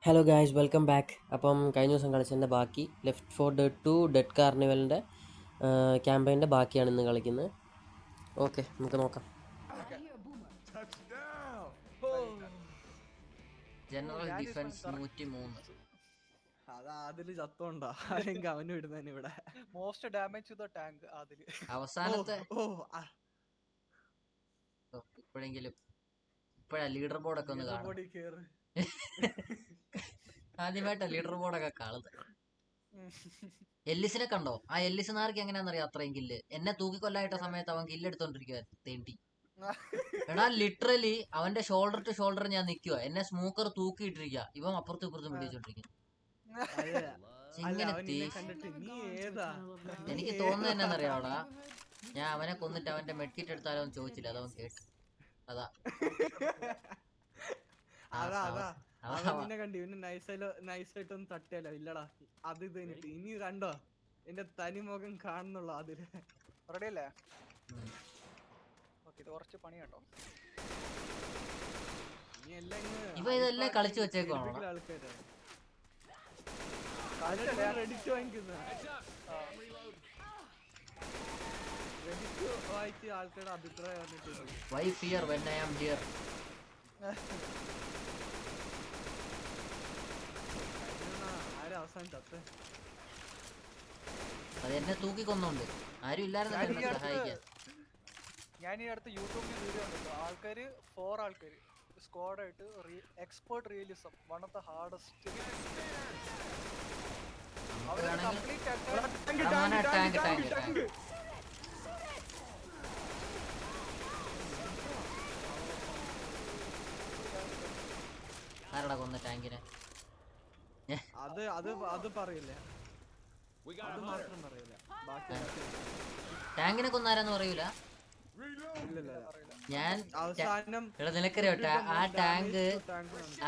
Hello guys welcome back. അപ്പം കഴിഞ്ഞ ദിവസം കളിച്ചതിൻ്റെ ബാക്കി ലെഫ്റ്റ് 4 ഡെഡ് 2 ഡെഡ് കാർണിവലിൻ്റെ ക്യാമ്പയിൻ്റെ ബാക്കിയാണ് ഇന്ന് കളിക്കുന്നത്. ഓക്കെ, നമുക്ക് നോക്കാം. General defence 103. അതാ അതില് ചത്തോണ്ടാ ആരെങ്കിലും അവനും ഇടുന്നതിന് ഇവിടെ most damage to the tank അതില്. അവസാനത്തെ ഓ ഇപ്പോഴെങ്കിലും ഇപ്പോഴാ ലീഡർ ബോർഡൊക്കെ ഒന്ന് കാണും. ബോഡി കേറ് ആദ്യമായിട്ടാ ലീഡർ ബോർഡൊക്കെ കാണുന്നത്. എല്ലിസിനെ കണ്ടോ? ആ എല്ലിസിനാർക്ക് എങ്ങനെയാണെന്നറിയാം അത്രയും കില്ല്. എന്നെ തൂക്കിക്കൊല്ലായിട്ട സമയത്ത് അവൻ കില്ല് എടുത്തോണ്ടിരിക്കുവായിരുന്നു തേണ്ടി. എടാ ലിറ്ററലി അവന്റെ ഷോൾഡർ ടു ഷോൾഡർ ഞാൻ നിൽക്കുക, എന്നെ സ്മൂക്കർ തൂക്കിയിട്ടിരിക്കുക, ഇവൻ അപ്പുറത്തും ഇപ്പുറത്തും പിടിച്ചോണ്ടിരിക്കുന്നു. എനിക്ക് തോന്നുന്നത് എന്നാന്നറിയാവടാ, ഞാൻ അവനെ കൊന്നിട്ട് അവന്റെ മെഡ്കിറ്റ് എടുത്താലോ എന്ന് ചോദിച്ചില്ല, അതവൻ കേട്ടു. അതാ കണ്ടി ഇവന് നൈസായിട്ടൊന്നും തട്ടിയാലോ ഇല്ലടാ. അത് ഇത് ഇനി കണ്ടോ എന്റെ തനിമുഖം കാണുന്നുള്ള അതില് റെഡിയല്ലേ? ഇത് കുറച്ച് പണി കേട്ടോ. ഇവ ഇതെല്ലാം കളിച്ചു വെച്ചേക്കോണോ? ആൾക്കാരുടെ അഭിപ്രായം Why fear when I am here? അവസാനം ചത്ത അത് എന്നെ തൂക്കിക്കൊന്നുണ്ട്, ആരും ഇല്ലായിരുന്നു സഹായിക്കാൻ. ഞാൻ ഈ അടുത്ത് യൂട്യൂബിൽ വീഡിയോ ഉണ്ടല്ലോ, ആൾക്കാര് 4 ആൾക്കാര് സ്ക്വാഡായിട്ട് expert realism one of the hardest. ആരടാ കൊന്ന ടാങ്കിനെ? അത് പറയില്ലേ, അത് മാത്രം പറയില്ല. ടാങ്കിനെ കൊന്നാരെന്ന് പറയൂല. ഞാൻ നിനക്കറിയോട്ടെ,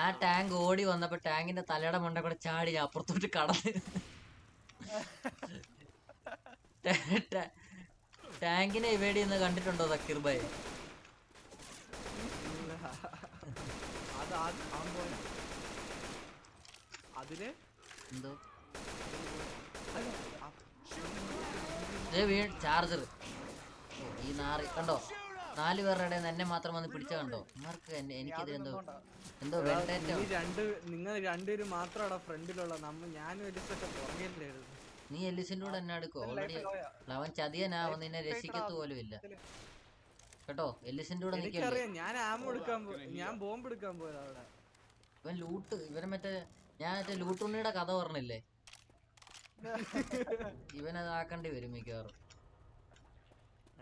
ആ ടാങ്ക് ഓടി വന്നപ്പോ ടാങ്കിന്റെ തലയുടെ മണ്ട കൂടെ ചാടി അപ്പുറത്തോട്ട് കടന്ന് ടാങ്കിനെ ഇവേടി എന്ന് കണ്ടിട്ടുണ്ടോ സക്കീർ ഭായ്? അതില് എന്തോ ചാർജർ. ഈ നാറി കണ്ടോ, 4 പേരുടെ ഇടയിൽ എന്നെ മാത്രം വന്ന് പിടിച്ച കണ്ടോ? ആർക്ക് എനിക്കിതിലെന്തോ എന്തോ വെണ്ടേറ്റോ. നിങ്ങൾ രണ്ടുപേരും മാത്രമാണ് ഫ്രണ്ടിലുള്ള ഞാനും എലിസൊക്കെ പുറകിലായിരുന്നു. നീ എലിസിന്റെ കൂടെ എന്നെ എടുക്കോ? ഓൾറെഡി അവൻ ചതിയനാവൻ നിന്നെ രക്ഷിക്കത്ത് പോലും ഇല്ല കേട്ടോ. എലിസിന്റെ കൂടെ നിൽക്കല്ലേ. ഞാൻ ബോംബ് എടുക്കാൻ പോയതാ അവിടെ. ഇവൻ ലൂട്ട്, ഇവനെ ഞാൻ ലൂട്ടുണ്ണിയുടെ കഥ പറഞ്ഞില്ലേ, ഇവനത് ആക്കേണ്ടി വരും മിക്കവാറും.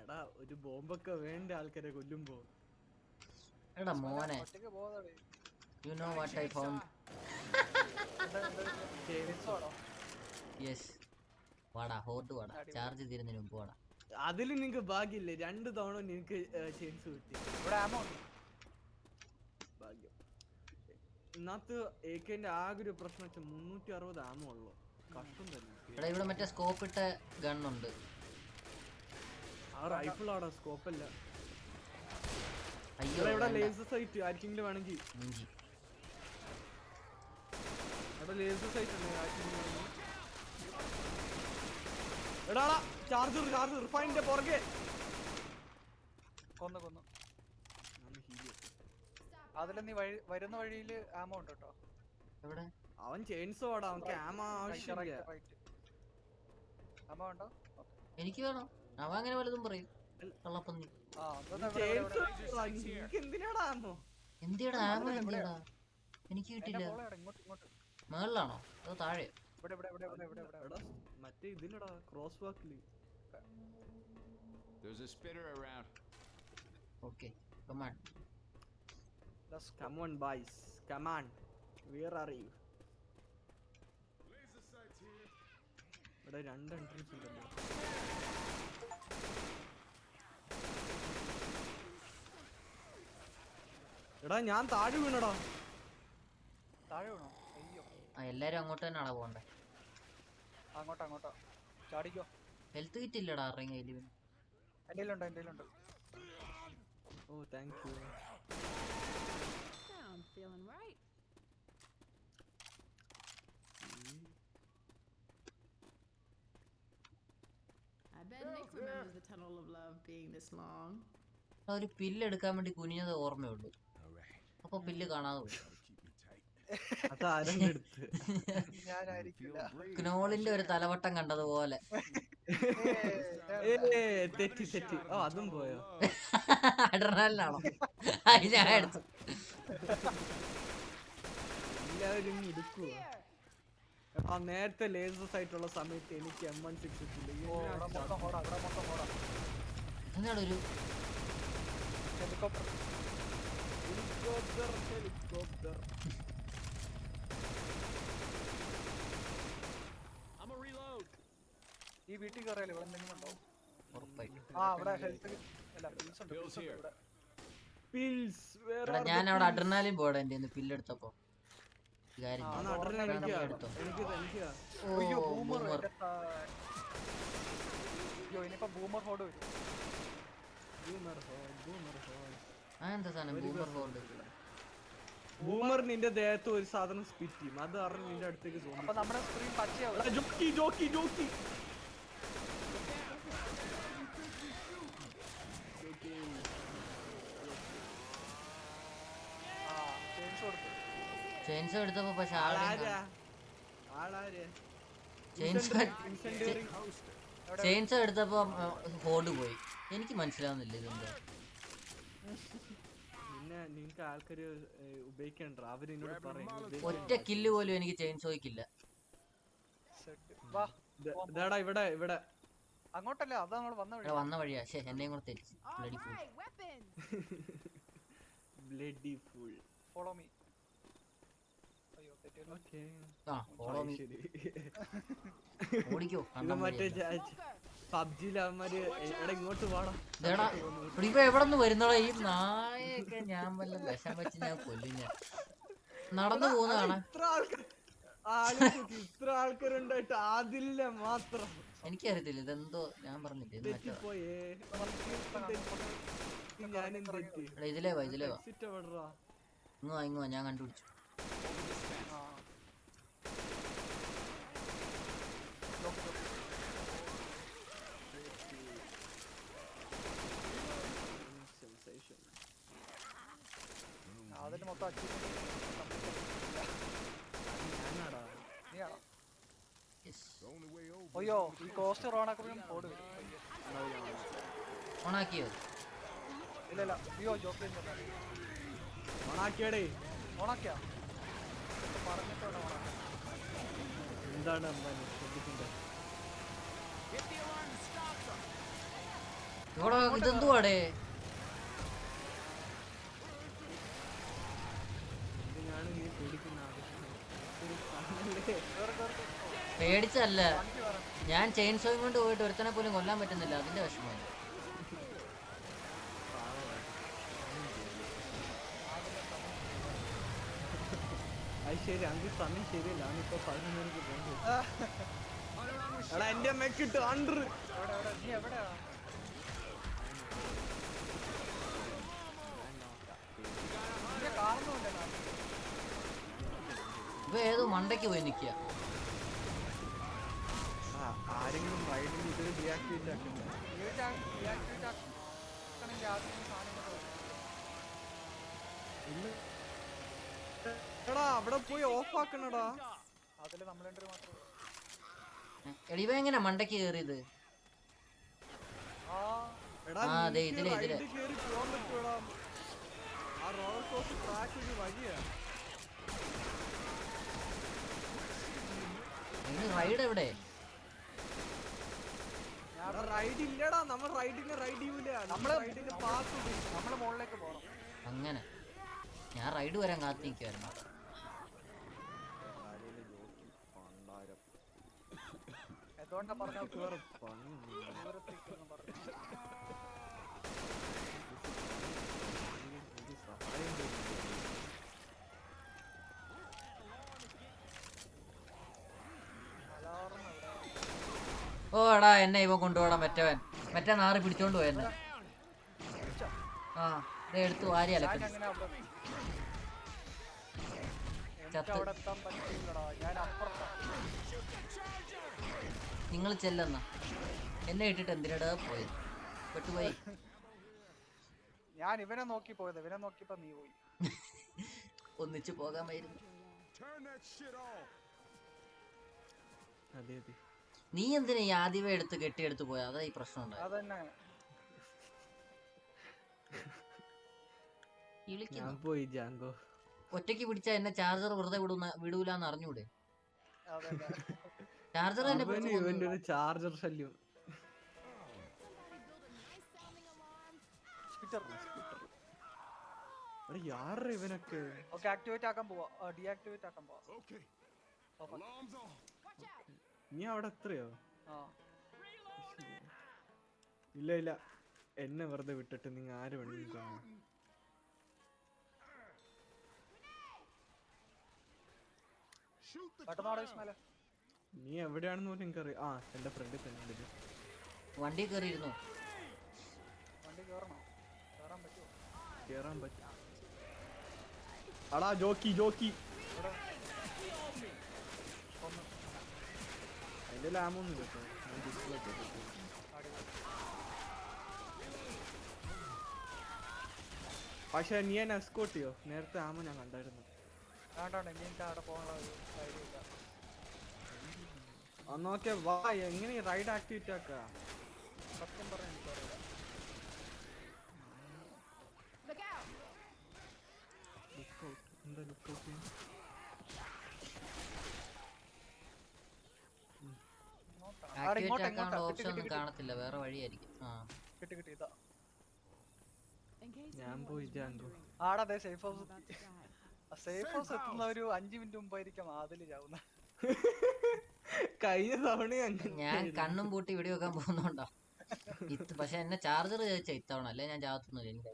എടാ ഒരു ബോംബൊക്കെ വേണ്ട ആൾക്കാരെ കൊല്ലുമ്പോ. എടാ മോനെ, you know what I found. Yes, വാടാ ഹോട്ട് വാടാ, ചാർജ് തീരുന്നതിന് മുമ്പ് വാടാ. അതില് നിങ്ങക്ക് ഭാഗ്യമില്ലേ, 2 തവണ നിനക്ക് ചാൻസ് കിട്ടി. ഭാഗ്യം. ഇന്നത്തെ ഏക്കന്റെ ആകെ ഒരു പ്രശ്നം വെച്ചാൽ 360 ആമോ ഉള്ളു. കഷ്ടം തന്നെ. ഇവിടെ മറ്റേ സ്കോപ്പ് ഇട്ട ഗണ്ണുണ്ട്. ആ റൈഫിൾ ആണോ? സ്കോപ്പല്ല. അയ്യോ, ഇവിടെ ലേസർ സൈറ്റ് ആർക്കെങ്കിലും വേണമെങ്കിൽ. ഇവിടെ ലേസർ സൈറ്റ് ഉണ്ട് ആർക്കെങ്കിലും വേണമെങ്കിൽ. എടാ ചാർജർ റിഫൈനിന്റെ പുറകെ കൊന്നു. അതില് നീ വരുന്ന വഴിയില് ആമോ ഉണ്ട് കേട്ടോ. എവിടെ? അവൻ ചെയിൻസോ ആടാ, അവൻക്ക് ആമോ ആവശ്യമില്ല. ആമോ ഉണ്ടോ? എനിക്ക് വേണം. അവൻ അങ്ങനെ വല്ലതും പറയും കള്ളപ്പന്നി. എന്തിനാടാ ആമോ? എന്തിയടാ ആമോ? എന്തിയടാ എനിക്ക് കിട്ടില്ല. മേളിലാണോ അതോ താഴെ? മറ്റേ ഇതിലടാ, ക്രോസ് വാക്കില്. Okay, come on. Come on boys, come on. Where are you? ഇവിടെ 2 എൻട്രൻസ് ഉണ്ടല്ലോ. എടാ ഞാൻ താഴെ വീണടാ. താഴെ വീണോ? അയ്യോ, എല്ലാരും അങ്ങോട്ട് തന്നെയാണോ പോണ്ടേ? അങ്ങോട്ടോ ചാടിക്കോ. ഹെൽത്ത് കിറ്റ് ഇല്ലടാ ഇറങ്ങി. എന്റെ ഉണ്ട്. ഓ thank you. tunnel of love being this long. ഒരു പില്ല് എടുക്കാൻ വേണ്ടി കുനിഞ്ഞത് ഓർമ്മയുള്ളൂ. അപ്പൊ പില്ല് കാണാതെ പോയി. അതാരന്റെ അടുത്ത് ഞാനായിരിക്കില്ല. ക്നോളിന്റെ ഒരു തലവട്ടം കണ്ടതുപോലെ. തെറ്റി തെറ്റി. ഓ അതും പോയോ? അഡ്രനാലിനാണോ? അത് ഞാൻ എടുത്തു. എല്ലാവരും എടുക്കുവോ? നേരത്തെ ലേസസ് ആയിട്ടുള്ള സമയത്ത് എനിക്ക് M16 എന്താണ് ഒരു ഹെലികോപ്റ്റർ ഈ വീട്ടിൽ കയറിയാലോ ഇവിടെ എന്തെങ്കിലും ഉണ്ടോ? ഉറപ്പായിട്ട്. ആ ഇവിടെ ഹെൽത്ത് അല്ല pills ഉണ്ട്, pills ഉണ്ട് ഇവിടെ. എടാ ഞാൻ അവിടെ അഡ്രനാലിൻ പോടാ എന്റെ പില്ലെടുത്തപ്പോ. അയ്യോ ബൂമർ അയ്യോ ഇനിയിപ്പോ ബൂമർ ഹോഡ് വരും. എന്താ സാധനം ബൂമർ ഹോൾഡ്? ബൂമർ നിന്റെ ദേഹത്ത് ഒരു സാധനം സ്പിറ്റ് ചെയ്യും. അത് അറിഞ്ഞ് നിന്റെ അടുത്തേക്ക് അപ്പൊ നമ്മുടെ സ്ക്രീൻ പച്ചയാവും. ജോക്കി ജോക്കി ജോക്കി ചെയിൻസോ എടുത്തപ്പോ പക്ഷെ ചെയിൻസോ എടുത്തപ്പോ ഹോൾഡ് പോയി. എനിക്ക് മനസ്സിലാവുന്നില്ല ഇതെന്താ. പിന്നെ നിങ്ങക്ക് ആൾക്കാര് ഉപയോഗിക്കണ്ട. അവരെന്നോട് പറയും ഒറ്റ കില്ല് പോലും എനിക്ക് ചെയിൻസോയ്ക്കില്ല. ഇതാടാ ഇവിടെ ഇവിടെ അങ്ങോട്ടല്ല അതാ നമ്മൾ വന്ന വഴി. വന്ന വഴിയാ. ശേ എന്നെയും കൂടെ തെറ്റിച്ച്. Bloody full. Follow me. അയ്യോ തെറ്റിയല്ലോ. ഓക്കേ ആ ഫോളോ മീ. ഓടിക്കോ. ഇത് മറ്റേ പബ്ജിയിൽ അവന്മാര് എടാ ഇങ്ങോട്ട് വാടാ. ഇപ്പൊ എവിടെ നിന്ന് വരുന്നോളാ ഈ നായൊക്കെ? ഞാൻ വല്ല വിഷം വെച്ച് ഞാൻ കൊല്ലും. ഞാൻ നടന്നു പോകുന്ന കാണാൻ ഇത്ര ആൾക്കാരുണ്ടായിട്ട് അതില്ല മാത്രം. എനിക്കറിയത്തില്ല ഇതെന്തോ. ഞാൻ പറഞ്ഞില്ലേ ഇതിലേ വാ ഇതിലേ വാ. ഇങ്ങോ ഇങ്ങോ ഞാൻ കണ്ടുപിടിച്ചു. അതിന് മൊത്തം അയ്യോ ഈ കോസ്റ്റ് ഓണാക്കുമ്പോഴും കോഡ് വരും. ഓണാക്കിയോ? ഇല്ല ഇല്ല അയ്യോ ജോക്കി ഓണാക്കിയടേ. ഓണാക്കിയാ പറഞ്ഞിട്ട് എന്താണ് ഇവിടെ ഇതെന്തുവാടേ? പേടിച്ചല്ല, ഞാൻ ചെയിൻ സോയും കൊണ്ട് പോയിട്ട് ഒരുത്തനെ പോലും കൊല്ലാൻ പറ്റുന്നില്ല. അതിന്റെ വിഷമം. ശരി അഞ്ച് സമയം ശരിയല്ല. അവനിപ്പോ 11 മണിക്ക് പോകുന്നത്. എടാ എന്റെ അമ്മക്കിട്ട് അണ്ടർ ഇപ്പൊ ഏതോ മണ്ടയ്ക്ക് പോയി നിക്കുക. ആരെങ്കിലും റൈഡിന് ഇത് ഡിയാക്ടിവേറ്റ് ആക്കണ്ട. എടാ അവിടെ പോയി ഓഫ് ആക്കണടാ. അതില് നമ്മൾ രണ്ടുപേരും മാത്രമേ. ഇവ എങ്ങനെ മണ്ടയ്ക്ക് കേറിയത്? ഇതിലെ റൈഡ് എവിടെ? റൈഡ് ഇല്ലടാ. നമ്മൾ റൈഡിന് റൈഡ് ചെയ്യൂല. നമ്മള് മുകളിലേക്ക് പോകണം. അങ്ങനെ ഞാൻ റൈഡ് വരാൻ കാത്തി നിൽക്കുവായിരുന്നു. എന്തുകൊണ്ടാ പറഞ്ഞ ഓ എടാ എന്നെ ഇവ കൊണ്ടുപോകണം. മറ്റേ നാറി പിടിച്ചോണ്ട് പോയെന്നെ. ആ എടുത്തു വാരി അലക്കുന്നു. നിങ്ങൾ ചെല്ലെന്ന എന്നെ ഇട്ടിട്ട് എന്തിനടാ പോയത്? പെട്ടുപോയി. ഞാൻ ഇവനെ നോക്കി പോയത്, ഇവനെ നോക്കിയപ്പോ നീ പോയി. ഒന്നിച്ചു പോകാമായിരുന്നു. അതെ അതെ. നീ എന്തിനാ ഈ ആദ്യമേ എടുത്ത് കെട്ടിയെടുത്ത് പോയാ? അതാ ഈ പ്രശ്നം ഉണ്ടായത്. അതന്നെ ഞാൻ പോയി ജാങ്കോ. ഒറ്റയ്ക്ക് പിടിച്ചാ എന്നെ ചാർജർ വെറുതെ വിടൂലെന്ന് അറിഞ്ഞൂടെ? അതന്നെ. ചാർജർ തന്നെ അവന് ഇവന്റെ ഒരു ചാർജർ ശല്യം. യാറ് ഇവനൊക്കെ. ഓക്കെ ആക്ടിവേറ്റ് ആക്കാൻ പോവാ, ഡീആക്ടിവേറ്റ് ആക്കാൻ പോവാ. നീ അവിടെ എത്രയോ? ആ ഇല്ല ഇല്ല, എന്നെ വെറുതെ വിട്ടിട്ട് നിങ്ങൾ ആര് വേണമെങ്കിലും കാണും. പെട്ടെന്നോടെ ഇസ്മായിലെ. നീ എവിടെയാണെന്ന് പോലും എനിക്കറിയാം. ആ എന്റെ ഫ്രണ്ടിൽ തന്നെ ഉണ്ട്. വണ്ടി കയറിയിരുന്നു. വണ്ടി കേറണോ? കേറാൻ പറ്റുമോ? കേറാൻ പറ്റും. അടാ ജോക്കി ജോക്കി. അതിന്റെ ലാമൊന്നും കേട്ടോ. ഞാൻ ഡിസ്പ്ലേ പക്ഷെ നീ എന്നെ എസ്കോട്ട് ചെയ്യോ? നേരത്തെ ആമ ഞാൻ കണ്ടായിരുന്നു. വേണ്ട എനിക്ക് അവിടെ പോകാനുള്ള ഒരു ധൈര്യമില്ല. അന്നൊക്കെ വാ, എങ്ങനെ റൈഡ് ആക്ടിവേറ്റ് ആക്ക? സത്യം പറഞ്ഞ എനിക്കറിയില്ല. എന്താ ലുക്കൗട്ട്? ആക്ടിവേറ്റ് ആക്കാനുള്ള ഓപ്ഷൻ ഒന്നും കാണത്തില്ല, വേറെ വഴിയായിരിക്കും. ആ കിട്ടി കിട്ടി ഇതാ. ഞാൻ പോയി ജാങ്കോ. ആടാ സേഫ് ഹൗസ്. സേഫ് ഹൗസ് എത്തുന്ന ഒരു 5 മിനിറ്റ് മുമ്പായിരിക്കും അതില് ചാവുന്ന. കഴിഞ്ഞ തവണ ഞാൻ കണ്ണും പൂട്ടി വീഡിയോ വെക്കാൻ പോകുന്നോണ്ടാ. പക്ഷെ എന്നെ ചാർജർ ചോദിച്ചാ ഇത്തവണ, അല്ലെ ഞാൻ ചാകത്തൊന്നുമില്ല. എനിക്ക്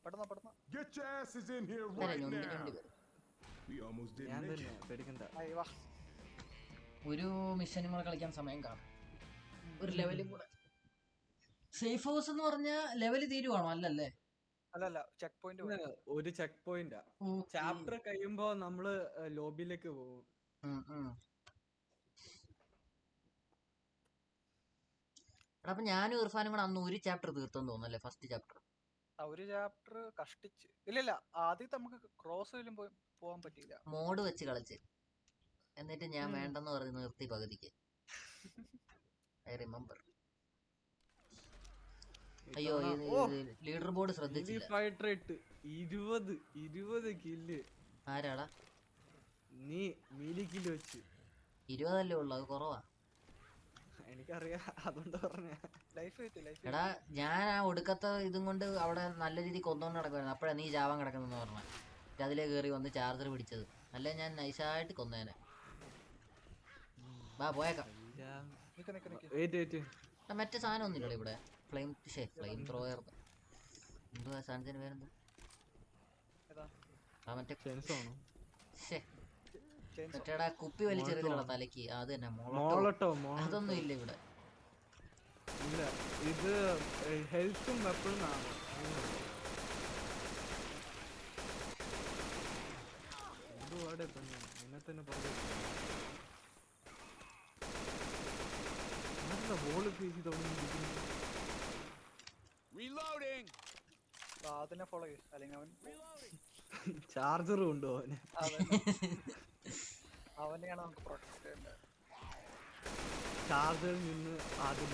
പെട്ടെന്ന് പെട്ടെന്ന്. ഞാൻ തന്നെ പേടിക്കണ്ട. ആയി വാ. ഒരു മിഷനും കൂടെ കളിക്കാൻ സമയം കാണും, ഒരു ലെവലും കൂടെ. സേഫ് ഹൗസ് എന്ന് പറഞ്ഞ ലെവല് തീരുവാണോ? അല്ലല്ലേ? അല്ലല്ല, ചെക്ക് പോയിന്റ്. ഒരു ചെക്ക് പോയിന്റാ. ചാപ്റ്റർ കഴിയുമ്പോ നമ്മള് ലോബിയിലേക്ക് പോകും. അപ്പൊ ഞാനും ഇർഫാനും കൂടെ അന്ന് ഒരു ചാപ്റ്റർ തീർത്തെന്ന് തോന്നുന്നല്ലേ? First chapter. ഒരു ചാപ്റ്റർ കഷ്ടിച്ച്. ഇല്ലില്ല, ആദ്യത്തെ നമുക്ക് ക്രോസ് വല്ലും പോവാൻ പറ്റിയില്ല. മോഡ് വെച്ച് കളിച്ച്, എന്നിട്ട് ഞാൻ വേണ്ടെന്ന് പറഞ്ഞ് നിർത്തി പകുതിക്ക്. I remember. അയ്യോ, ലീഡർ ബോർഡ് ശ്രദ്ധിച്ചില്ല. 20 കില്ല്. ആരാടാ? നീ മീലി കില്ല് വെച്ച്. 20 ഉള്ളു, അത് കുറവാ. എനിക്കറിയാം, അതുകൊണ്ട് പറഞ്ഞ. എടാ ഞാൻ ആ ഒടുക്കത്തെ ഇതും കൊണ്ട് അവിടെ നല്ല രീതിക്ക് കൊന്നുകൊണ്ട് നടക്കുവായിരുന്നു. അപ്പഴാ നീ ചാവാൻ കിടക്കുന്നെന്ന് പറഞ്ഞ. അതിലേ കയറി വന്ന് ചാർജർ പിടിച്ചത്. അല്ലെ ഞാൻ നൈസായിട്ട് കൊന്നേനെ. വാ പോയേക്കാം. മറ്റേ സാധനം ഒന്നുമില്ലല്ലോ ഇവിടെ. ഫ്ലെയിം ത്രോയർ. എന്തുവാ സാധനത്തിന് പേരെന്താ? ആ മറ്റേ മറ്റേടാ കുപ്പി വലിച്ചെറിയത്തില്ല തലക്ക്, അത് തന്നെ. അതൊന്നും ഇല്ല ഇവിടെ. ഇല്ല, ഇത് ഹെൽത്തും വെപ്പണും ആണ്. എന്തുവാടെ എന്നെ തന്നെ പറഞ്ഞു. ബോള് ഫേസ് അതിനെ ഫോളോ ചെയ്യും, അല്ലെങ്കിൽ അവൻ ചാർജർ ഉണ്ടോ അവന്? അവനെയാണ് നമുക്ക് പ്രൊട്ടക്ട് ചെയ്യേണ്ടത്. ചാർജറിൽ നിന്ന് ആദ്യം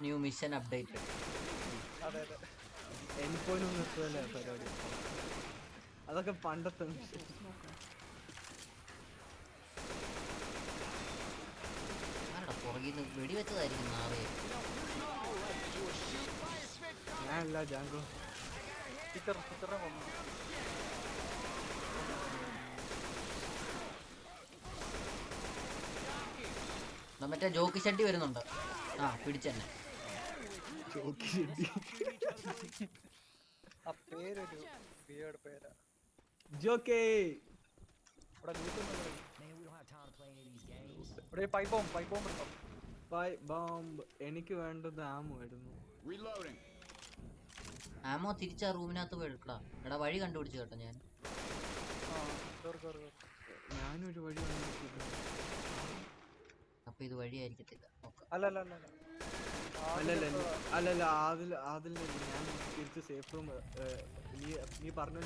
ന്യൂ മിഷൻ അപ്ഡേറ്റ്. അതെ അതെ, എനിക്കൊന്നും നിർത്തുമല്ലേ പരിപാടി. അതൊക്കെ പണ്ടത്തെ മിഷൻ. വെടിവെച്ചതായിരിക്കും നാളെ. ഞാനല്ല ജാങ്കോ. ടീച്ചറിനെ കൊന്നു. മറ്റേ ജോക്കി ഷെട്ടി വരുന്നുണ്ട്. ആ പിടിച്ചെന്നെ. ആ പേരൊരു വിയേർഡ് പേരാ. ജോക്കേ. ഇവിടെ പൈപ്പ് ബോംബ് ഉണ്ടോ? ബോംബ് എനിക്ക് വേണ്ടത് ആമോ ആയിരുന്നു. ആമോ തിരിച്ചാ റൂമിനകത്ത് പോയി എടുക്കടാ. എടാ വഴി കണ്ടുപിടിച്ചു കേട്ടോ ഞാൻ. ഞാനൊരു വഴി അപ്പൊ ഇത് വഴിയായിരിക്കത്തില്ല. അല്ല അല്ലല്ല അല്ലല്ല അതിൽ ഞാൻ തിരിച്ച് സേഫ് റൂം നീ പറഞ്ഞു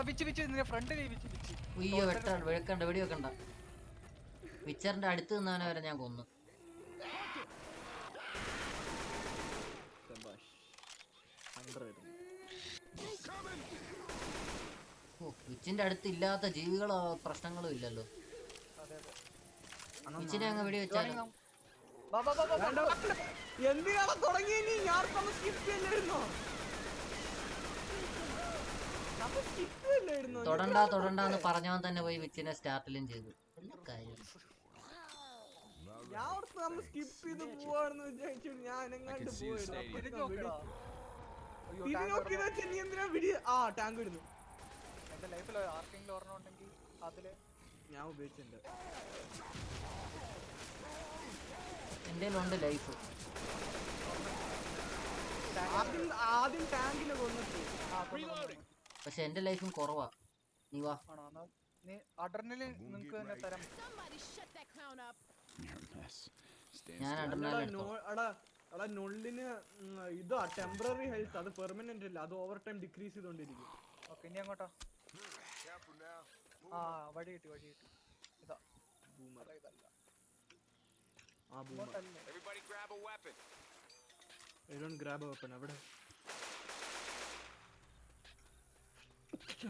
വിച്ച് നിന്റെ ഫ്രണ്ടിൽ വിച്ച് ഉയ്യോ വെക്കണ്ട വെടി വെക്കണ്ട. വിച്ചറിന്റെ അടുത്ത് നിന്നവനെ വരെ ഞാൻ കൊന്നു. ഓ വിച്ചിന്റെ അടുത്ത് ഇല്ലാത്ത ജീവികളോ പ്രശ്നങ്ങളും ഇല്ലല്ലോ. അതെ അതെ വിച്ചിനെ അങ്ങ് വെടി വെച്ചാലോ. എന്തിനാണ് തുടങ്ങിയ നീ ഞാർക്കൊന്ന് സ്കിപ്പ് ചെയ്യല്ലായിരുന്നോ? തൊടണ്ടാന്ന് പറഞ്ഞവൻ തന്നെ പോയി വിച്ചിനെ സ്റ്റാർട്ടിലും ചെയ്തു. എല്ലാ കാര്യം ഞാൻ ഓർത്ത് നമ്മൾ സ്കിപ്പ് ചെയ്ത് പോവാണെന്ന് വിചാരിച്ചു. ഞാൻ എങ്ങാണ്ട് ടാങ്ക് ഇടുന്നു. എന്റെ ലൈഫിൽ ആർക്കെങ്കിലും ഓർമ്മ ഉണ്ടെങ്കിൽ അതില് ഞാൻ ഉപയോഗിച്ചിട്ടുണ്ട്. എന്റെ ഉണ്ട് ലൈഫ്. ആദ്യം ടാങ്കില് കൊന്നിട്ട് പക്ഷെ എന്റെ ലൈഫും കുറവാ. നീ വാ. ആണോ? നീ അഡ്രനലിൻ നിങ്ങക്ക് തന്നെ തരാം. ഞാൻ അഡ്രനലിൻ നൊള്ളിന് ഇതാ ടെമ്പററി ഹെൽത്ത്, അത് പെർമനന്റ് അല്ല, അത് ഓവർ ടൈം ഡിക്രീസ് ചെയ്തോണ്ടിരിക്കും. ഓക്കെ ഇനി അങ്ങോട്ടാ? ആ വടി കിട്ടി ഇതാ ബൂമർ. ഇതല്ല ആ boomer. I don't grab a weapon. അവിടെ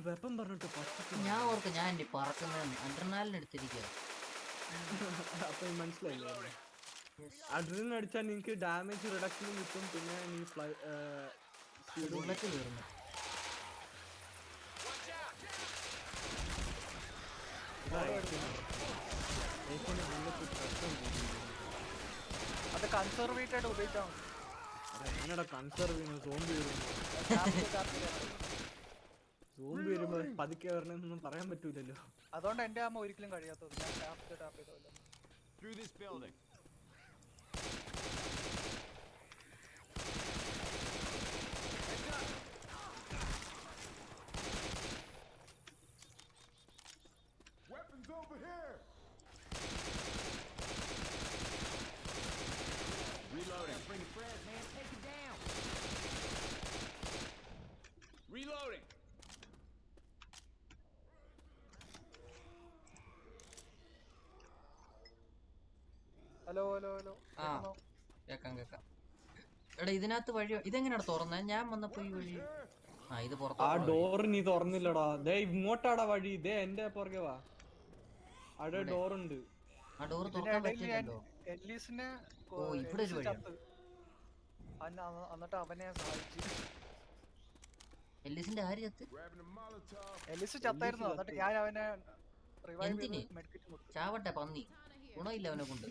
വെപ്പൺ പറഞ്ഞിട്ട് ഞാൻ ഓർക്കും ഞാൻ എന്റെ പറക്കുന്ന അഡ്രനാലിൻ എടുത്തിരിക്കുക. അപ്പൊ മനസ്സിലായില്ലേ? അഡ്രിനലിൻ അടിച്ചാൽ നിങ്ങക്ക് ഡാമേജ് റിഡക്ഷനും കിട്ടും, പിന്നെ നീ ബുള്ളറ്റ് തീർന്നു. അത് കൺസർവേറ്റഡ് ഉപയോഗിച്ചാൽ എങ്ങനെയാ കൺസർവ് ചെയ്യുന്നത്? സോംബി വരുമ്പോ പതുക്കെ വരണമെന്നൊന്നും പറയാൻ പറ്റൂലല്ലോ. അതുകൊണ്ട് എന്റെ അമ്മ ഒരിക്കലും കഴിയാത്തത്. ഞാൻ ടാപ്പ് ചെയ്തല്ലോ. Reloading. Bring your friends, man. Take it down. Reloading. Hello ആ കേക്കാം. എടാ ഇതിനകത്ത് വഴി ഇതെങ്ങനെയാണ് തുറന്നത്? ഞാൻ വന്നപ്പോ ഈ വഴി ഇത് പുറത്ത്. ആ ഡോർ നീ തുറന്നില്ലടാ. ദേ ഇങ്ങോട്ടാടാ വഴി. ദേ എന്റെ പുറകെ വാ. അവിടെ ഡോറുണ്ട്. ആ ഡോർ തുറക്കാൻ പറ്റില്ലല്ലോ. എല്ലീസിനെ ഓ ഇവിടെ ഒരു വഴി. എന്നിട്ട് അവനെ സഹായിച്ചു. എല്ലിസിന്റെ ആര് ചത്ത്? എല്ലീസ് ചത്തായിരുന്നു. എന്നിട്ട് ഞാൻ അവനെ എന്തിന്? ചാവട്ടെ പന്നി. ഗുണമില്ല അവനെ കൊണ്ട്.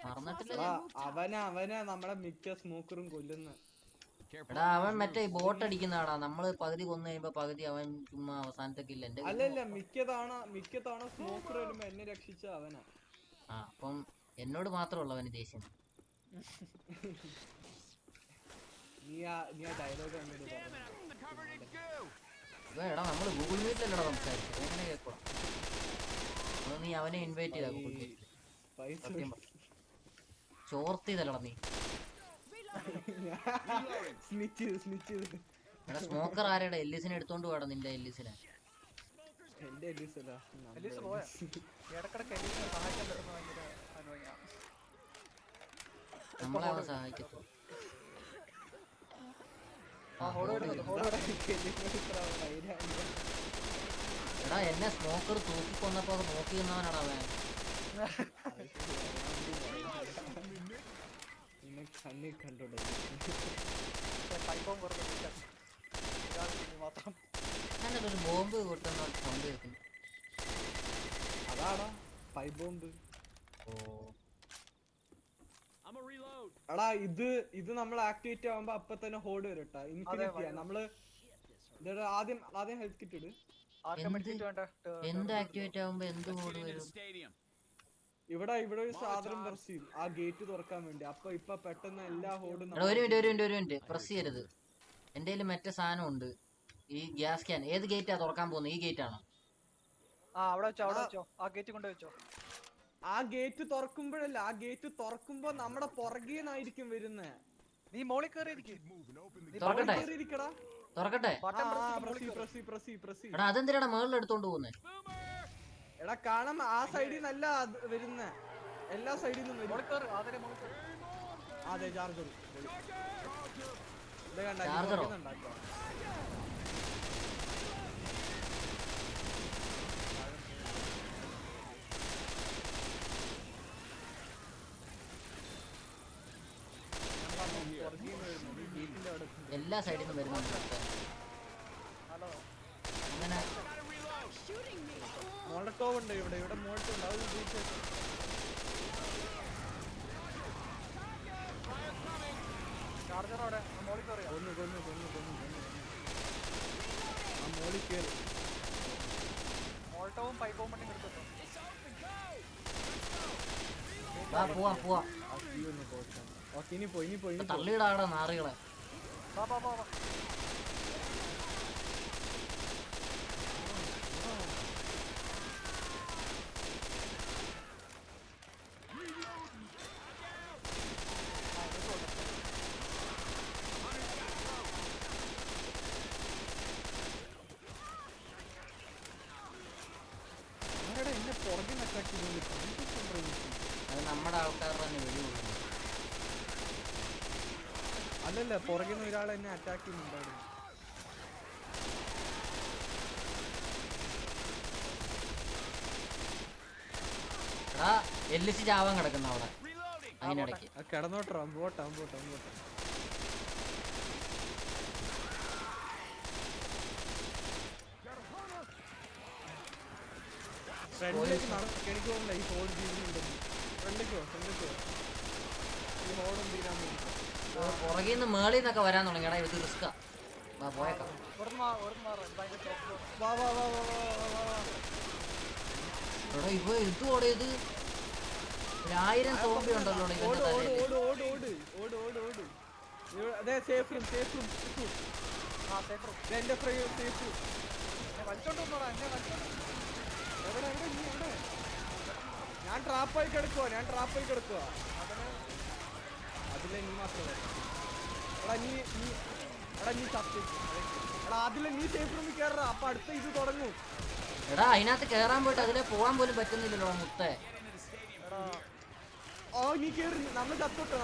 മറന്നിട്ടില്ല. അവനെ നമ്മളെ മിക്ക സ്മോക്കറും കൊല്ലുന്ന. എടാ അവൻ മറ്റേ ബോട്ട് അടിക്കുന്നതാടാ. നമ്മള് പകുതി കൊന്നു കഴിയുമ്പോ പകുതി അവൻ ചുമ്മാ അവസാനത്തെ കില്ല. എന്റെ അല്ലല്ല മിക്കതവണ സ്മോക്കർ വരുമ്പോ എന്നെ രക്ഷിച്ച അവനാ. ആ അപ്പം എന്നോട് മാത്രമുള്ള അവന് ദേഷ്യം. നീ ആ ഡയലോഗ് എടാ നമ്മള് ഗൂഗിൾ മീറ്റിലല്ലടാ സംസാരിച്ചത്. എങ്ങനെ കേൾക്കണം? അത് നീ അവനെ ഇൻവൈറ്റ് ചെയ്താ ഗൂഗിൾ മീറ്റിൽ. ചോർത്ത് ചെയ്തല്ലടാ നീ. എടാ സ്മോക്കർ ആരെടാ? എല്ലിസിനെ എടുത്തോണ്ട് പോടാ നിന്റെ എല്ലിസിനെ. എല്ലീസ് പോയാ? ഇടക്കിടക്ക് എല്ലീസിനെ സഹായിക്കാൻ പറ്റുന്ന ഭയങ്കര അനുഭവം. നമ്മളെ അവൻ സഹായിക്കത്തു. എടാ എന്നെ സ്മോക്കർ തൂക്കിക്കൊന്നപ്പോ നോക്കി നിന്നവനാണ് അവൻ. ഞാനൊരു ഒരു ബോംബ് കൊട്ടുന്ന സൗണ്ട് കേൾക്കുന്നു. അതാടാ പൈപ്പ് ബോംബ്. ഓ എടാ ഇത് നമ്മൾ ആക്ടിവേറ്റ് ആവുമ്പോ അപ്പൊ തന്നെ ഹോൾഡ് വരും കേട്ടാ. ഇൻഫിനിറ്റിയാ. നമ്മള് ആദ്യം ഹെൽത്ത് കിറ്റ് ഇട്. എന്ത് ആക്ടിവേറ്റ് ആവുമ്പോ എന്ത് മോഡ് വരും? ഇവിടെ ഒരു സാധനം പ്രസ് ചെയ്യും ആ ഗേറ്റ് തുറക്കാൻ വേണ്ടി. അപ്പൊ ഇപ്പൊ പെട്ടെന്ന് എല്ലാ ഹോർഡും. ഒരു മിനിറ്റ് പ്രസ് ചെയ്യരുത്. എന്റെ കയ്യിൽ മറ്റേ സാധനം ഉണ്ട്. ഈ ഗ്യാസ് ക്യാൻ. ഏത് ഗേറ്റാ തുറക്കാൻ പോകുന്നത്? ഈ ഗേറ്റ് ആണോ? അവിടെ വെച്ചോ ആ ഗേറ്റ് കൊണ്ട് വെച്ചോ. ആ ഗേറ്റ് തുറക്കുമ്പോഴല്ല, ആ ഗേറ്റ് തുറക്കുമ്പോ നമ്മുടെ പുറകേന്നായിരിക്കും വരുന്നേ. നീ മോളിൽ കയറിയിരിക്കും. തുറക്കട്ടെ ഇരിക്കടാ. തുറക്കട്ടെ. എടാ അതെന്തിനാ മേളിൽ എടുത്തോണ്ട് പോകുന്നേ? എടാ കാണാം, ആ സൈഡിൽ നല്ല വരുന്നേ, എല്ലാ സൈഡിൽ നിന്നും വരും. അതെ ചാർജർ ചാർജറോ? എല്ലാ സൈഡിൽ നിന്നും വരുന്നുണ്ട്. അങ്ങനെ മോളട്ടോവ് ഉണ്ട് ഇവിടെ മോളട്ടുണ്ട്. അത് ചാർജറോടെ മോളിൽ കയറി. കൊന്നു ആ മോളിൽ കയറി. മോൾട്ടവും പൈപ്പും വണ്ടി എടുത്തോ. പോവാം. ഓക്കെ ഇനി പോയി തള്ളിയിടാടാ നാറികളെ. വാ എന്നെ പുറകിൽ അറ്റാക്ക് അത് നമ്മുടെ ആൾക്കാർ തന്നെ വെടികൊള്ളുന്നു. അല്ലല്ല, പുറകിൽ നിന്ന് ഒരാൾ എന്നെ അറ്റാക്ക് ചെയ്യുന്നുണ്ടായിരുന്നു. എടാ എല്ലിച്ച് ചാവാൻ കിടക്കുന്ന അവിടെ അതിനിടയ്ക്ക്. കിടന്നോട്ടോ, പോട്ടെ. ഫ്രണ്ടിലേക്ക് എനിക്ക് തോന്നുന്നില്ല ഈ ഹോഡ് ജീവിക്കുന്നുണ്ടെന്ന്. ഫ്രണ്ടിലേക്കോ ഈ ഹോഡും തീരാൻ വേണ്ടി. പുറകിൽ നിന്ന് മേളിൽ നിന്നൊക്കെ വരാൻ തുടങ്ങി. എടാ ഇത് റിസ്കാ. പോയേക്കാം. എടാ ഇപ്പൊ ഇത് ഓടിയത് 1000 സോംബി ഉണ്ടല്ലോ ഇവന്റെ തലയില്. ഞാൻ ട്രാപ്പായി കിടക്കുവാ. അതിലെ നീ മാത്രമേ അതിലെ നീ സേഫ് റൂമിൽ കയറാ. അപ്പൊ അടുത്ത ഇത് തുടങ്ങും. എടാ അതിനകത്ത് കേറാൻ പോയിട്ട് അതിലെ പോവാൻ പോലും പറ്റുന്നില്ലല്ലോ മുത്തേ. നീ കേറി. നമ്മൾ ചത്തോട്ടോ.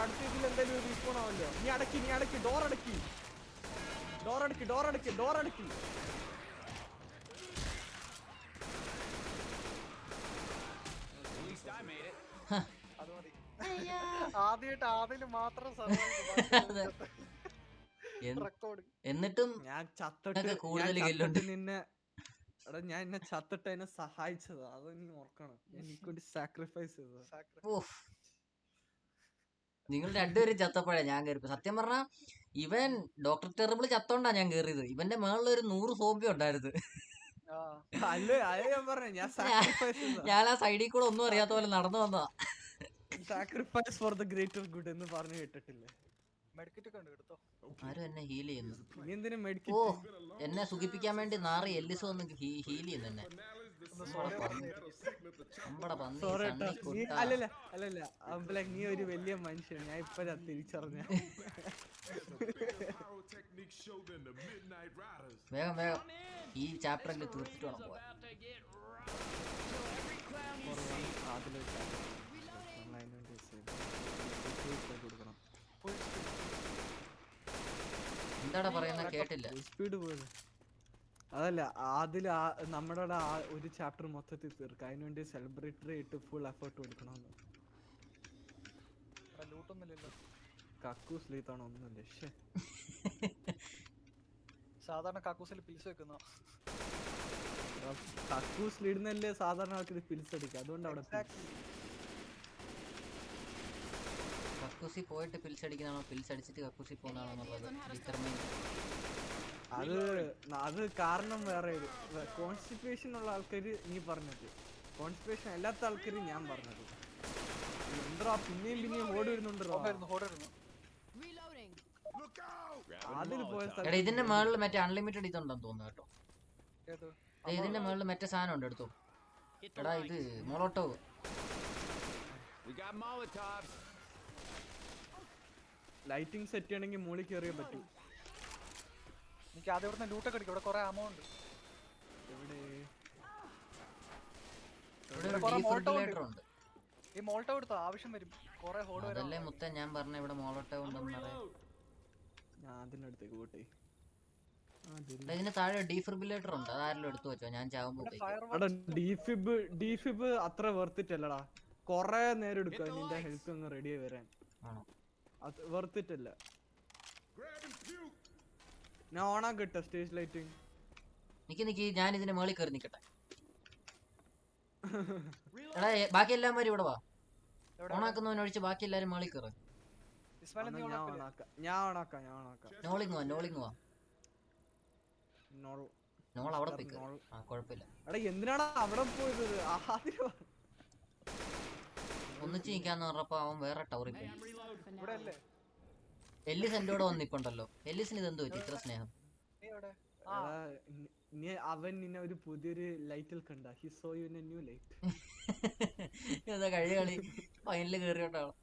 അടുത്ത ഇതിൽ എന്തായാലും റീസ്പോൺ ആവല്ലോ. നീ അടക്കി ഡോർ അടക്കി. ആദ്യമായിട്ട് അതിന് മാത്രം റെക്കോർഡ്. എന്നിട്ടും ഞാൻ ചത്തിട്ട് കൂടുതൽ കില്ലുണ്ട്. ഞാൻ എന്നെ ചത്തിട്ട് എന്നെ സഹായിച്ചത് അത് നീ ഓർക്കണം. എനിക്കൊണ്ട് സാക്രിഫൈസ് ചെയ്തത്. നിങ്ങൾ രണ്ടുപേരും ചത്തപ്പോഴാ ഞാൻ കയറി. സത്യം പറഞ്ഞാ ഇവൻ ഡോക്ടർ ടെറിബിൾ ചത്തോണ്ടാ ഞാൻ കേറിയത്. ഇവന്റെ മേളിൽ ഒരു 100 സോംബി ഉണ്ടായിരുന്നു. ഞാൻ ആ സൈഡിൽ കൂടെ ഒന്നും അറിയാത്ത പോലെ നടന്നു വന്നതാ. Sacrifice for the greater good എന്ന് പറഞ്ഞു കേട്ടിട്ടില്ലേ? ആരും എന്നെ ഹീൽ ചെയ്യുന്നു. നീ എന്തിനാ ഓ എന്നെ സുഖിപ്പിക്കാൻ വേണ്ടി നാറി എല്ലിസ് വന്ന് ഹീൽ ചെയ്യുന്നു എന്നെ. അല്ലല്ല നീ ഒരു വലിയ മനുഷ്യൻ. ഞാൻ ഇപ്പഴാ തിരിച്ചറിഞ്ഞ. വേഗം ഈ ചാപ്റ്റർ എല്ലാം തീർത്തിട്ട് വേണം പോവാൻ. എന്താടാ പറയുന്ന കേട്ടില്ല. സ്പീഡ് പോയത് അതല്ല, അതിൽ നമ്മുടെ ഒരു ചാപ്റ്റർ മൊത്തത്തിൽ തീർക്കാം. അതിനുവേണ്ടി സെലിബ്രേറ്ററി ആയിട്ട് ഫുൾ എഫേർട്ട് കൊടുക്കണമെന്ന്. കക്കൂസ് ലീത്താണോ ഒന്നുമില്ല. സാധാരണ കക്കൂസിൽ പിൽസ് വെക്കുന്ന കക്കൂസ് ലീഡ്ന്നല്ലേ സാധാരണ ആൾക്കാർ പിൽസ് അടിക്കുക. അതുകൊണ്ട് അവിടെ കക്കൂസി പോയിട്ട് പിൽസ് അടിക്കുന്നതാണോ പിൽസ് അടിച്ചിട്ട് കക്കൂസി പോകുന്നതാണോ എന്നുള്ളത് ഡിറ്റർമൈൻ. അത് കാരണം വേറെ കോൺസ്റ്റിപ്പേഷൻ ഉള്ള ആൾക്കാര് നീ പറഞ്ഞത്, കോൺസ്റ്റിപ്പേഷൻ അല്ലാത്ത ആൾക്കാര് ഞാൻ പറഞ്ഞത്. എന്താ പിന്നെയും ഓടി വരുന്നുണ്ടോ? ഇതിന്റെ മേളിൽ മറ്റേ അൺലിമിറ്റഡ് ഇതുണ്ടെന്ന് തോന്നുന്നു കേട്ടോ. ഇതിന്റെ മുകളിൽ മറ്റേ സാധനം ഉണ്ട്, എടുത്തു. Hit the എടാ lights. ഇത് മൊളോട്ടോവ്. We got Molotovs. Lighting set ചെയ്യണമെങ്കിൽ മുകളിൽ കയറിയേ പറ്റൂ. എനിക്ക് ആദ്യം ഇവിടുന്ന് ലൂട്ടൊക്കെ അടിക്കും. ഇവിടെ കുറെ ammo ഉണ്ട്. എവിടെ ഇവിടെ ഒരു കുറെ ഡീഫിബ്രിലേറ്റർ ഉണ്ട്. ഈ മോൾട്ടോ എടുത്തോ, ആവശ്യം വരും. കുറെ ഹോഡ് വരും. അതല്ലേ മുത്ത ഞാൻ പറഞ്ഞ ഇവിടെ മോളോട്ടോവ് ഉണ്ടെന്ന് പറയാം. ഞാൻ അതിനടുത്തേക്ക് പോട്ടെ. ഇതിന് താഴെ ഡീഫിബ്രിലേറ്റർ ഉണ്ട്, അതാരെങ്കിലും എടുത്തു വെച്ചോ, ഞാൻ ചാവുമ്പോഴത്തേക്ക്. എടാ ഡിഫിബ് അത്ര വെർത്തിറ്റ് അല്ലടാ. കൊറേ നേരം എടുക്കുക നിന്റെ ഹെൽത്ത് ഒന്ന് റെഡി ആയി വരാൻ. ആണോ? അത് വെർത്തിറ്റ് അല്ല. ഞാൻ ഓണാക്കട്ടെ സ്റ്റേജ് ലൈറ്റിംഗ്. നിക്ക് ഞാൻ ഇതിന്റെ മേളിൽ കയറി നിക്കട്ടെ. എടാ ബാക്കി എല്ലാവരും ഇവിടെ വാ. ഓണാക്കുന്നവനൊഴിച്ച് ബാക്കി എല്ലാരും മേളിൽ കയറി. ഇസ്മായിൽ നീ ഞാൻ ഓണാക്കില്ലേ? ഓണാക്കാം. നോളിങ് വാ. നോൾ അവിടെ പോയിക്കോ. ആ കുഴപ്പമില്ല. എടാ എന്തിനാടാ അവിടെ പോയത്? ആദ്യം ഒന്നിച്ച് നിക്കാന്ന് പറഞ്ഞപ്പോ അവൻ വേറെ ടവറിൽ പോയി. ഇവിടെ അല്ലേ? എല്ലിസ് എന്റെ കൂടെ വന്നിപ്പുണ്ടല്ലോ. എല്ലിസിന് ഇതെന്ത് പറ്റി ഇത്ര സ്നേഹം? നീ എവിടെ? എടാ, അവൻ നിന്നെ ഒരു പുതിയൊരു ലൈറ്റിൽ കണ്ട. He so you in A new light. എന്താ കഴിഞ്ഞ കളി ഫൈനലിൽ കേറിയോണ്ടാണ്.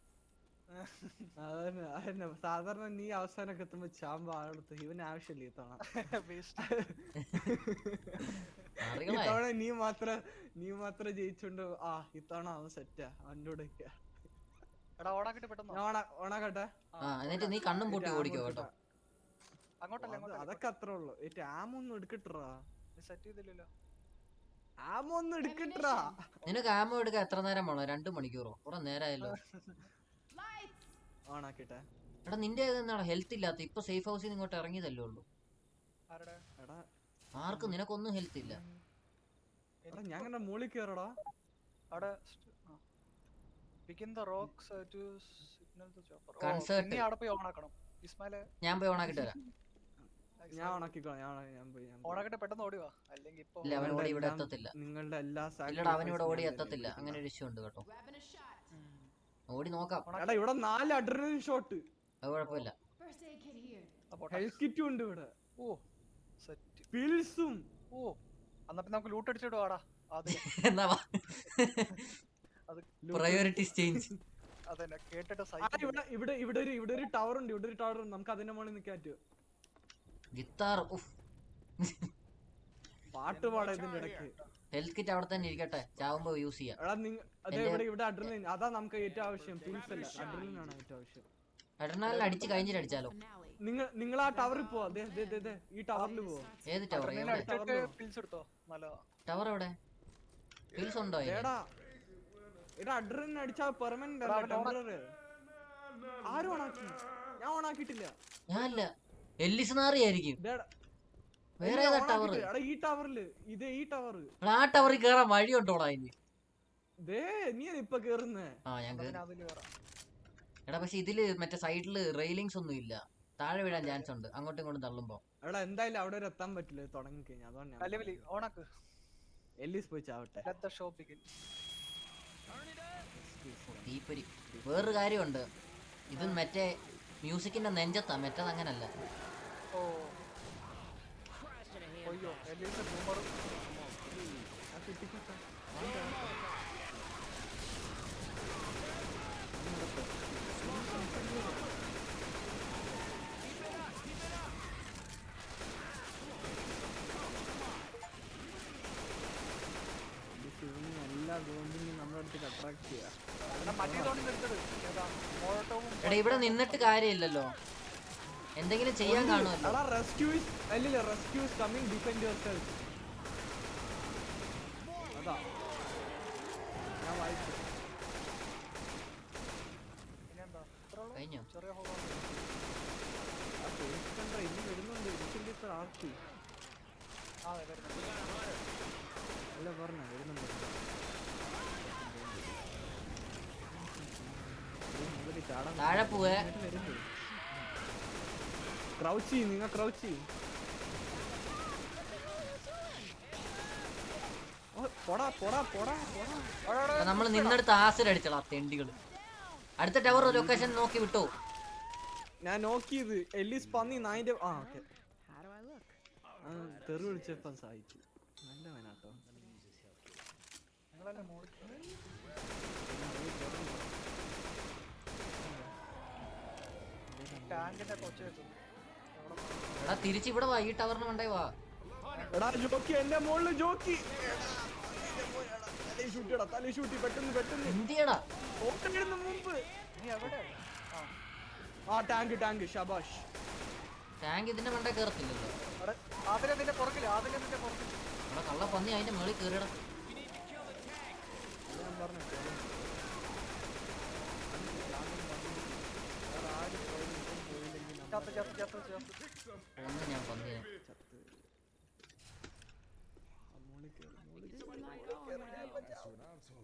അതന്നെ സാധാരണ നീ അവസാനമൊക്കെ എത്തുമ്പോ ചാമ്പ ആളെടുത്ത് ഇവന് ആവശ്യമില്ല ഇത്തവണ. ഇത്തവണ നീ മാത്രം ജയിച്ചോണ്ട് ഇത്തവണ അവൻ സെറ്റാ. അവൻ്റെ കൂടെ എടാ ഓണാക്കിട്ട് പെട്ടെന്ന് ഓണാക്കട്ടെ. എന്നിട്ട് നീ കണ്ണും പൂട്ടി ഓടിക്കോ കേട്ടോ. അങ്ങോട്ടല്ലേ അതൊക്കെ അത്രേ ഉള്ളു. ആമോ ഒന്നും എടുക്കട്ടാ. സെറ്റ് ചെയ്തില്ലല്ലോ. ആമോ ഒന്നും എടുക്കട്ടാ. നിനക്ക് ആമോ എടുക്കാൻ എത്ര നേരം വേണോ? 2 മണിക്കൂറോ? കുറെ നേരമായല്ലോ. ഓണാക്കിട്ടെ. എടാ നിന്റെ എന്നാണ് ഹെൽത്ത് ഇല്ലാത്ത? ഇപ്പൊ സേഫ് ഹൗസിൽ നിന്ന് ഇങ്ങോട്ട് ഇറങ്ങിയതല്ലേ ഉള്ളൂ. ആരുടെ? എടാ ആർക്കും നിനക്കൊന്നും ഹെൽത്ത് ഇല്ല. ഞാൻ അങ്ങനെ മുകളിൽ കയറടാ. അവിടെ begin the rocks to signal the chopper. Concert. നീ അവിടെ പോയി ഓണാക്കണം. ഇസ്മായിലെ ഞാൻ പോയി ഓണാക്കിട്ട് വരാം. ഞാൻ ഓണാക്കിക്കോളാം. ഞാൻ പോയി ഓണാക്കിട്ട് പെട്ടെന്ന് ഓടി വാ. അല്ലെങ്കിൽ ഇപ്പൊ ഇല്ല അവൻ ഓടി ഇവിടെ എത്തത്തില്ല. നിങ്ങളുടെ എല്ലാ ഇല്ലടാ അവൻ ഇവിടെ ഓടി എത്തത്തില്ല. അങ്ങനെ ഒരു ഇഷ്യൂ ഉണ്ട് കേട്ടോ. ഓടി നോക്കാം. എടാ ഇവിടെ 4 അഡ്രിനലിൻ ഷോട്ട്. അത് കുഴപ്പമില്ല. ഹെൽത്ത് കിറ്റും ഉണ്ട് ഇവിടെ. ഓ സെറ്റ് പിൽസും. ഓ എന്നാ പിന്നെ നമുക്ക് ലൂട്ട് അടിച്ചിട്ട് വാടാ. എന്നാ വാ. Priorities change. അതന്നെ കേട്ടിട്ട് ഇവിടെ ഒരു ടവർ ഉണ്ട്. ഇവിടെ ഒരു ടവർ ഉണ്ട്. നമുക്ക് അതിന്റെ മുകളിൽ നിൽക്കാൻ പറ്റുമോ? ഗിത്താർ. പാട്ട് പാടാ ഇതിന്റെ ഇടയ്ക്ക്. ഹെൽത്ത് കിറ്റ് അവിടെ തന്നെ ഇരിക്കട്ടെ, ചാവുമ്പോ യൂസ് ചെയ്യാം. എടാ ഇവിടെ അഡ്രിനലിൻ. അതാ നമുക്ക് ഏറ്റവും ആവശ്യം. പിൽസ് അല്ല, അഡ്രിനലിൻ ആണ് ഏറ്റവും ആവശ്യം. അഡ്രിനാലിൻ അടിച്ച് കഴിഞ്ഞിട്ട് അടിച്ചാലോ? നിങ്ങൾ ആ ടവറിൽ പോവാ. ഈ ടവറിൽ പോവാ. ഏത് ടവർ? പിൽസ് എടുത്തോ. നല്ലതാ. ടവർ എവിടെ? പിൽസ് ഉണ്ടോ? എടാ അഡ്രിനലിൻ അടിച്ചാ പെർമനന്റ് അല്ല, ടെമ്പററി. ആരും ഓണാക്കി? ഞാൻ ഓണാക്കിയിട്ടില്ല. ഞാനല്ല, എല്ലിസ് നാറിയായിരിക്കും. വേറെ ഏതാ ടവർ? ഈ ടവറില് ഈ ടവർ. ആ ടവറിൽ കേറാൻ വഴിയുണ്ടോടാ അതിന്? നീ ഇപ്പൊ കേറുന്നേ? ഞാൻ കേറി. എടാ പക്ഷെ ഇതില് മറ്റേ സൈഡില് റെയിലിങ്സ് ഒന്നും ഇല്ല. താഴെ വീഴാൻ ചാൻസ് ഉണ്ട് അങ്ങോട്ടും ഇങ്ങോട്ടും തള്ളുമ്പോ. എടാ എന്തായാലും അവിടെ വരെ എത്താൻ പറ്റില്ല തുടങ്ങി കഴിഞ്ഞാൽ. അതുകൊണ്ട് ഓണാക്ക്. എല്ലിസ് പോയി ചാവട്ടെ. തീപ്പൊരി. വേറൊരു കാര്യമുണ്ട്, ഇത് മറ്റേ മ്യൂസിക്കിന്റെ നെഞ്ചത്താ, മറ്റേത് അങ്ങനല്ല. എടാ ഇവിടെ നിന്നിട്ട് കാര്യമില്ലല്ലോ, എന്തെങ്കിലും ചെയ്യാൻ കാണുമല്ലോ. കഴിഞ്ഞോ? താഴെ പോവേ. ക്രൗച്ചി, നിങ്ങൾ ക്രൗച്ചി. നമ്മൾ നിന്നെടുത്ത് ആസിഡ് അടിച്ചടാ തെണ്ടികള്. അടുത്ത ടവർ ലൊക്കേഷൻ നോക്കി വിട്ടോ? ഞാൻ നോക്കിയത് എല്ലിസ് പന്നി നായിന്റെ തെറി വിളിച്ചപ്പം സഹായിച്ചു. നല്ലവനാട്ടോ. നിങ്ങളല്ലേ മോളിൽ ടാങ്കിന്റെ കൊച്ച വെച്ചത് എടാ തിരിച്ച് ഇവിടെ വാ, ഈ ടവറിന് കൊണ്ടേ വാ. എടാ ജോക്കി എന്റെ മോളില് ജോക്കി. തലേ ഷൂട്ടി പെട്ടെന്ന് പെട്ടെന്ന് എന്തിയടാ ഓട്ടമിടുന്ന മുമ്പ്. നീ എവിടെ ആ ടാങ്ക് ഷബാഷ്. ടാങ്ക് ഇതിന്റെ മണ്ടേ കേറത്തില്ലല്ലോ. അതിലെ നിന്റെ പുറകില് എടാ കള്ള പന്നി അതിന്റെ മേളിൽ കേറിയടാ. ഞാൻ പറഞ്ഞു ഒന്ന് ഞാൻ പന്നിയെ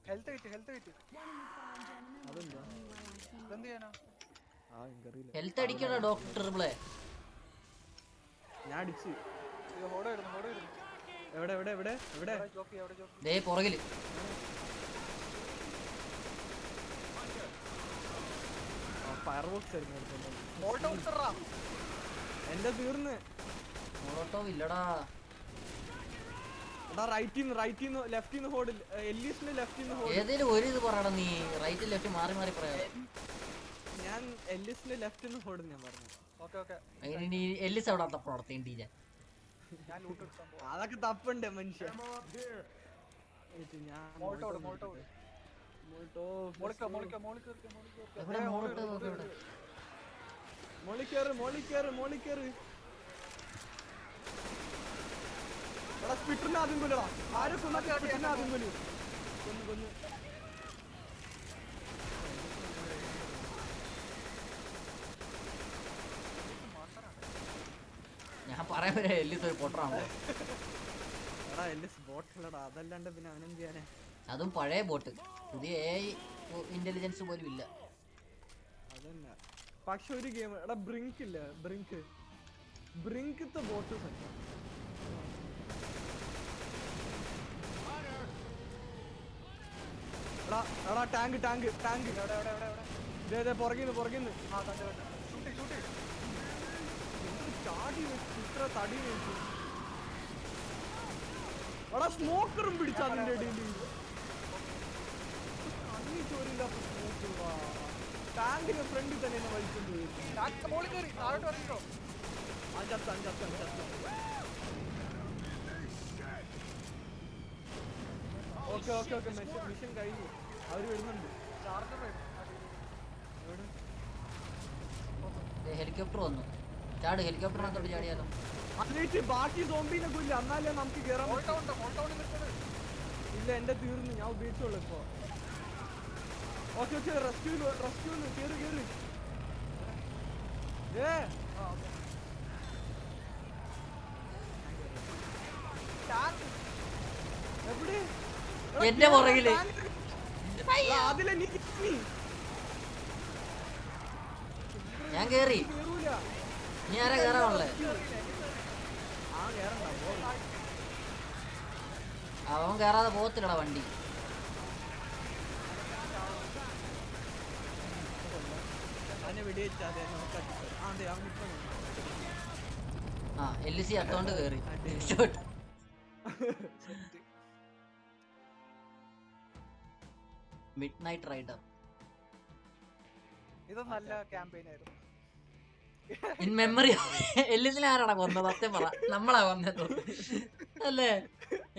ഹെൽത്ത് കിട്ടി അതെന്താ ഇതെന്ത് ചെയ്യാനാ ഹെൽത്ത് അടിക്കണ ഡോക്ടർ ട്രിപ്പിളെ. ഞാൻ അടിച്ച്. ഹോഡ് വരുന്നു എവിടെ ജോക്കി എവിടെ ജോക്കി ദേ പുറകില്. ഫയർ ബോക്സ് ആയിരുന്നു മോൾട്ടോ ഉൾത്തറാ എന്റെ തീർന്ന്. മോളോട്ടോ ഇല്ലടാ. എടാ റൈറ്റിന്ന് ലെഫ്റ്റിന്ന് ഹോഡ്. എല്ലീസിന്റെ ലെഫ്റ്റിന്ന് ഹോഡ്. ഏതേലും ഒരു ഇത് പറയടാ നീ. റൈറ്റ് ലെഫ്റ്റ് മാറി മാറി പറയാ. ഞാൻ എല്ലീസിന്റെ ലെഫ്റ്റിന്ന് ഹോഡ് ഞാൻ പറഞ്ഞു. ഓക്കെ എല്ലിസ് അവിടെ പ്രവർത്തിണ്ടില്ല. ഞാൻ ലൂട്ട് എടുക്കാൻ പോവാ അതൊക്കെ തപ്പുണ്ട് മനുഷ്യ. മോൾട്ടോ എവിടെ മോളോട്ടോ എവിടെ? മോളിക്കേറ്. എടാ സ്പിറ്ററിന് ആദ്യം കൊല്ലടാ. ആരും സ്പിറ്ററിന് ആദ്യം കൊല്ലു. കൊന്നു ഞാൻ പറയാൻ വരെ എല്ലിസ് ഒരു പൊട്ടറാണോ. എടാ എല്ലീസ് ബോട്ടല്ലടാ. അതല്ലാണ്ട് പിന്നെ അവനെന്ത് ചെയ്യാനാ. അതും പഴയ ബോട്ട്. പുതിയ ഇന്റലിജൻസ് പോലും ഇല്ല. അതന്നെ. പക്ഷെ ഒരു ഗെയിം എടാ ബ്രിങ്ക് ഇല്ല. ബ്രിങ്കത്തെ ബോട്ട് എടാ ടാങ്ക് പുറകിന്ന് ചാടി വെച്ചു. ഇത്ര തടി വെച്ചു. എടാ സ്മോക്കറും പിടിച്ച അതിന്റെ ഇടയിൽ. അന്നി ചോരില്ലാത്ത സ്മോക്ക്. ടാങ്കിന്റെ ഫ്രണ്ടിൽ തന്നെ എന്നെ വലിച്ചോണ്ട് പോയി. മോളിൽ കയറി താഴോട്ട് ഇറങ്ങിക്കോ അഞ്ചത്ത് ഓക്കെ മിഷൻ കഴിഞ്ഞു. അവര് വരുന്നുണ്ട്. ചാർജർ വരും ഹെലികോപ്റ്റർ വന്നു. ചാട്, ഹെലികോപ്റ്ററിനകത്തോട്ട് ചാടിയാലോ. അതിലേക്ക് ബാക്കി സോംബിനെ കൊല്ല. എന്നാലേ നമുക്ക് കേറാൻ പറ്റൂ. മോൾട്ടൗണിൽ നിൽക്കുന്നത് ഇല്ല എന്റെ തീർന്നു. ഞാൻ ഉപയോഗിച്ചോളൂ ഇപ്പൊ. ഓക്കെ റെസ്ക്യൂ കേറി എവിടെ എന്റെ പുറകില്. അതിലെ നീ ഞാൻ കേറി. കേറൂല. നീ ആരാ കേറാനുള്ളേ? ആ കേറണ്ട. അവൻ കേറാതെ പോകത്തില്ലടാ വണ്ടി. അവനെ വെടിവെച്ചാതെ ആ എൽസി അത്തോണ്ട് കേറി. മിഡ് നൈറ്റ് റൈഡർ ഇത് നല്ല ക്യാമ്പയിൻ ആയിരുന്നു. In memory. എല്ലിസിനെ ആരാടാ കൊന്നത്? സത്യം പറ. നമ്മളാ കൊന്നത് അല്ലേ?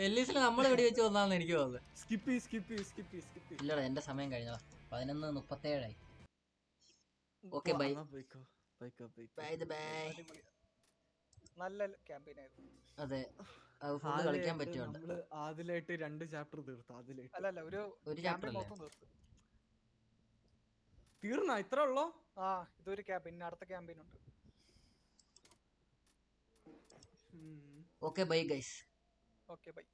എല്ലിസിനെ നമ്മൾ വെടിവെച്ച് കൊന്നാന്ന് എനിക്ക് തോന്നുന്നത്. ഇല്ലടാ എന്റെ സമയം കഴിഞ്ഞതാ. 11:37 ഓക്കെ ബൈ. നല്ല ക്യാമ്പയിൻ ആയിരുന്നു. അതെ അത് ഫുള്ള് കളിക്കാൻ പറ്റുന്നുണ്ട്. ആദ്യമായിട്ട് 2 ചാപ്റ്റർ തീർത്തു. അല്ലല്ല ഒരു ചാപ്റ്റർ അല്ലേ? മൊത്തം തീർത്തു. തീർന്നാ ഇത്ര ഉള്ളോ? ഇതൊരു ക്യാമ്പയിൻ. അടുത്ത ക്യാമ്പയിൻ ഉണ്ട്. Okay bye guys. Okay bye.